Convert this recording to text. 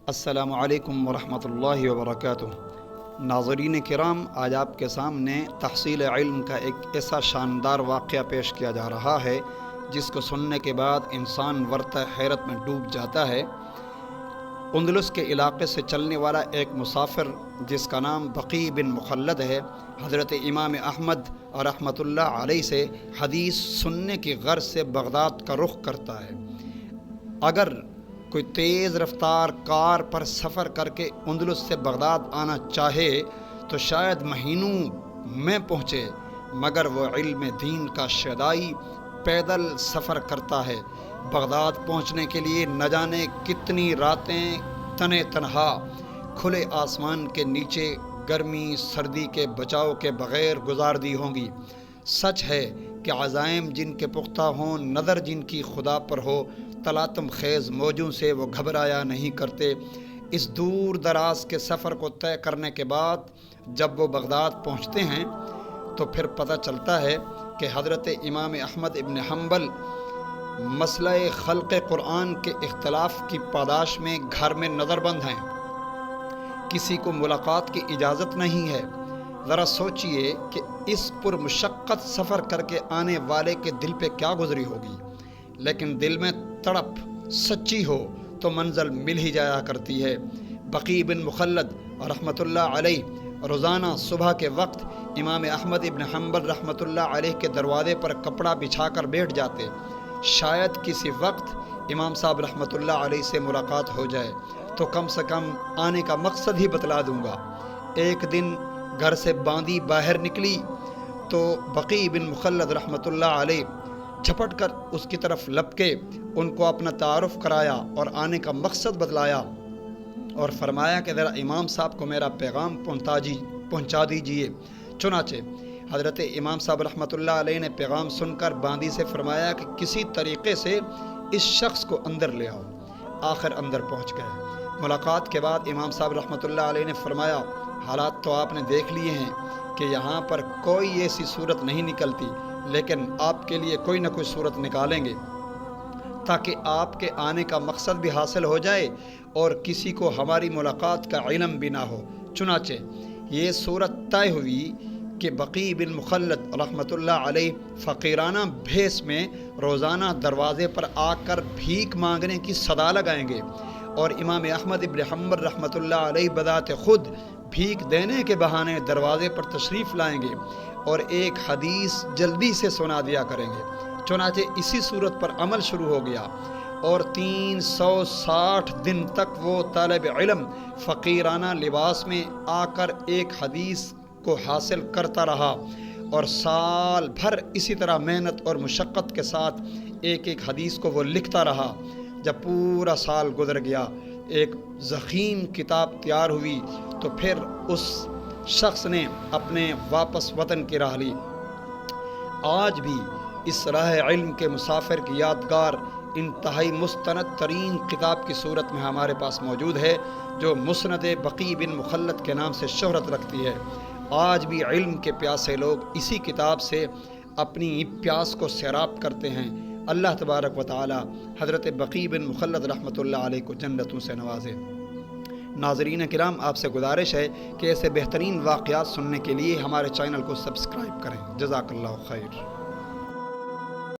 السلام علیکم ورحمۃ اللہ وبرکاتہ۔ ناظرین کرام، آج آپ کے سامنے تحصیل علم کا ایک ایسا شاندار واقعہ پیش کیا جا رہا ہے جس کو سننے کے بعد انسان ورطہ حیرت میں ڈوب جاتا ہے۔ اندلس کے علاقے سے چلنے والا ایک مسافر جس کا نام بقی بن مخلد ہے، حضرت امام احمد رحمۃ اللہ علیہ سے حدیث سننے کی غرض سے بغداد کا رخ کرتا ہے۔ اگر کوئی تیز رفتار کار پر سفر کر کے اندلس سے بغداد آنا چاہے تو شاید مہینوں میں پہنچے، مگر وہ علم دین کا شیدائی پیدل سفر کرتا ہے۔ بغداد پہنچنے کے لیے نہ جانے کتنی راتیں تنے تنہا کھلے آسمان کے نیچے گرمی سردی کے بچاؤ کے بغیر گزار دی ہوں گی۔ سچ ہے کہ عزائم جن کے پختہ ہوں، نظر جن کی خدا پر ہو، تلاطم خیز موجوں سے وہ گھبرایا نہیں کرتے۔ اس دور دراز کے سفر کو طے کرنے کے بعد جب وہ بغداد پہنچتے ہیں تو پھر پتہ چلتا ہے کہ حضرت امام احمد ابن حنبل مسئلہ خلق قرآن کے اختلاف کی پاداش میں گھر میں نظر بند ہیں۔ کسی کو ملاقات کی اجازت نہیں ہے۔ ذرا سوچئے کہ اس پر مشقت سفر کر کے آنے والے کے دل پہ کیا گزری ہوگی، لیکن دل میں تڑپ سچی ہو تو منزل مل ہی جایا کرتی ہے۔ بقی بن مخلد رحمۃ اللہ علیہ روزانہ صبح کے وقت امام احمد ابن حنبل رحمۃ اللہ علیہ کے دروازے پر کپڑا بچھا کر بیٹھ جاتے۔ شاید کسی وقت امام صاحب رحمۃ اللہ علیہ سے ملاقات ہو جائے تو کم سے کم آنے کا مقصد ہی بتلا دوں گا۔ ایک دن گھر سے باندی باہر نکلی تو بقی بن مخلد رحمۃ اللہ علیہ جھپٹ کر اس کی طرف لپکے، ان کو اپنا تعارف کرایا اور آنے کا مقصد بتلایا اور فرمایا کہ ذرا امام صاحب کو میرا پیغام پہنچا دیجئے۔ چنانچہ حضرت امام صاحب رحمۃ اللہ علیہ نے پیغام سن کر باندی سے فرمایا کہ کسی طریقے سے اس شخص کو اندر لے آؤ۔ آخر اندر پہنچ گئے۔ ملاقات کے بعد امام صاحب رحمۃ اللہ علیہ نے فرمایا، حالات تو آپ نے دیکھ لیے ہیں کہ یہاں پر کوئی ایسی صورت نہیں نکلتی، لیکن آپ کے لیے کوئی نہ کوئی صورت نکالیں گے تاکہ آپ کے آنے کا مقصد بھی حاصل ہو جائے اور کسی کو ہماری ملاقات کا علم بھی نہ ہو۔ چنانچہ یہ صورت طے ہوئی کہ بقی بن مخلد رحمۃ اللہ علیہ فقیرانہ بھیس میں روزانہ دروازے پر آ کر بھیک مانگنے کی صدا لگائیں گے اور امام احمد ابن حنبل رحمۃ اللہ علیہ بذات خود بھیک دینے کے بہانے دروازے پر تشریف لائیں گے اور ایک حدیث جلدی سے سنا دیا کریں گے۔ چنانچہ اسی صورت پر عمل شروع ہو گیا اور 360 دن تک وہ طالب علم فقیرانہ لباس میں آ کر ایک حدیث کو حاصل کرتا رہا اور سال بھر اسی طرح محنت اور مشقت کے ساتھ ایک ایک حدیث کو وہ لکھتا رہا۔ جب پورا سال گزر گیا، ایک ضخیم کتاب تیار ہوئی تو پھر اس شخص نے اپنے واپس وطن کی راہ لی۔ آج بھی اس راہ علم کے مسافر کی یادگار انتہائی مستند ترین کتاب کی صورت میں ہمارے پاس موجود ہے، جو مسند بقی بن مخلد کے نام سے شہرت رکھتی ہے۔ آج بھی علم کے پیاسے لوگ اسی کتاب سے اپنی پیاس کو سیراب کرتے ہیں۔ اللہ تبارک و تعالی حضرت بقی بن مخلد رحمۃ اللہ علیہ کو جنتوں سے نوازے۔ ناظرین کرام، آپ سے گزارش ہے کہ ایسے بہترین واقعات سننے کے لیے ہمارے چینل کو سبسکرائب کریں۔ جزاک اللہ خیر۔